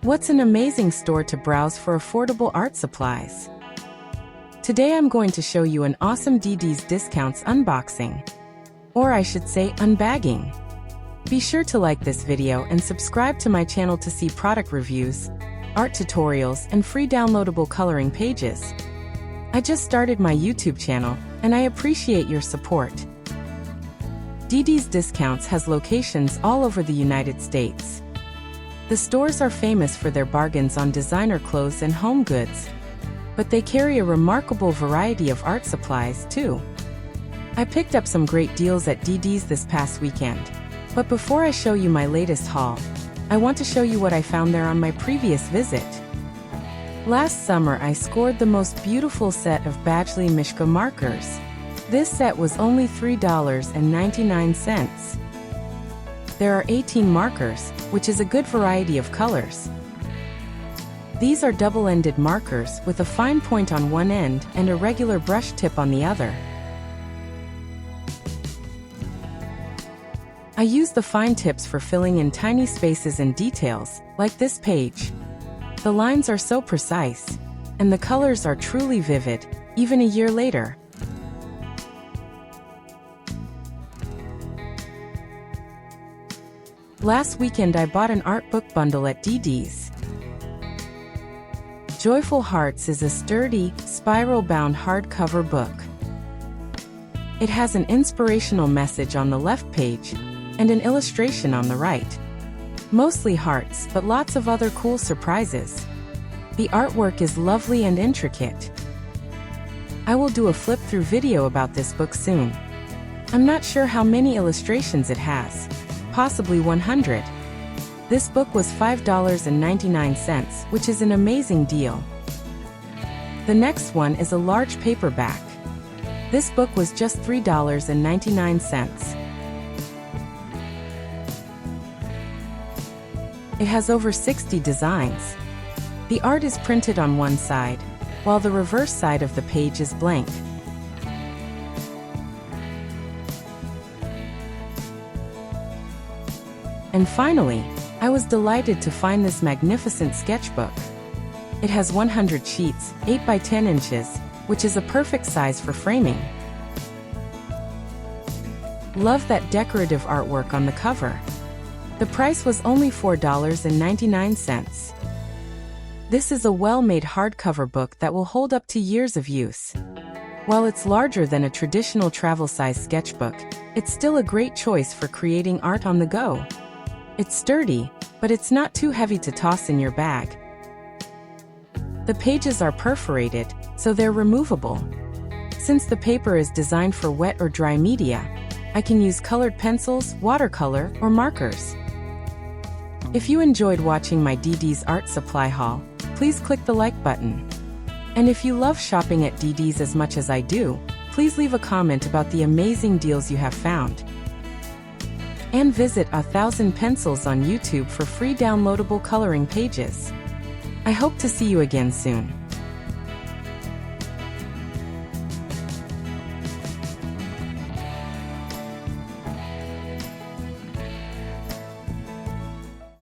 What's an amazing store to browse for affordable art supplies? Today I'm going to show you an awesome DD's discounts unboxing. Or I should say unbagging. Be sure to like this video and subscribe to my channel to see product reviews, art tutorials, and free downloadable coloring pages. I just started my YouTube channel, and I appreciate your support. DD's Discounts has locations all over the United States. The stores are famous for their bargains on designer clothes and home goods, but they carry a remarkable variety of art supplies too. I picked up some great deals at DD's this past weekend, but before I show you my latest haul, I want to show you what I found there on my previous visit. Last summer I scored the most beautiful set of Badgley Mischka markers. This set was only $3.99. There are 18 markers, which is a good variety of colors. These are double-ended markers with a fine point on one end and a regular brush tip on the other. I use the fine tips for filling in tiny spaces and details, like this page. The lines are so precise, and the colors are truly vivid, even a year later. Last weekend I bought an art book bundle at DD's. Joyful Hearts is a sturdy, spiral-bound hardcover book. It has an inspirational message on the left page and an illustration on the right. Mostly hearts, but lots of other cool surprises. The artwork is lovely and intricate. I will do a flip-through video about this book soon. I'm not sure how many illustrations it has. Possibly 100. This book was $5.99, which is an amazing deal. The next one is a large paperback. This book was just $3.99. It has over 60 designs. The art is printed on one side, while the reverse side of the page is blank. And finally, I was delighted to find this magnificent sketchbook. It has 100 sheets, 8 by 10 inches, which is a perfect size for framing. Love that decorative artwork on the cover. The price was only $4.99. This is a well-made hardcover book that will hold up to years of use. While it's larger than a traditional travel-size sketchbook, it's still a great choice for creating art on the go. It's sturdy, but it's not too heavy to toss in your bag. The pages are perforated, so they're removable. Since the paper is designed for wet or dry media, I can use colored pencils, watercolor, or markers. If you enjoyed watching my DD's art supply haul, please click the like button. And if you love shopping at DD's as much as I do, please leave a comment about the amazing deals you have found. And visit 1000 Pencils on YouTube for free downloadable coloring pages. I hope to see you again soon.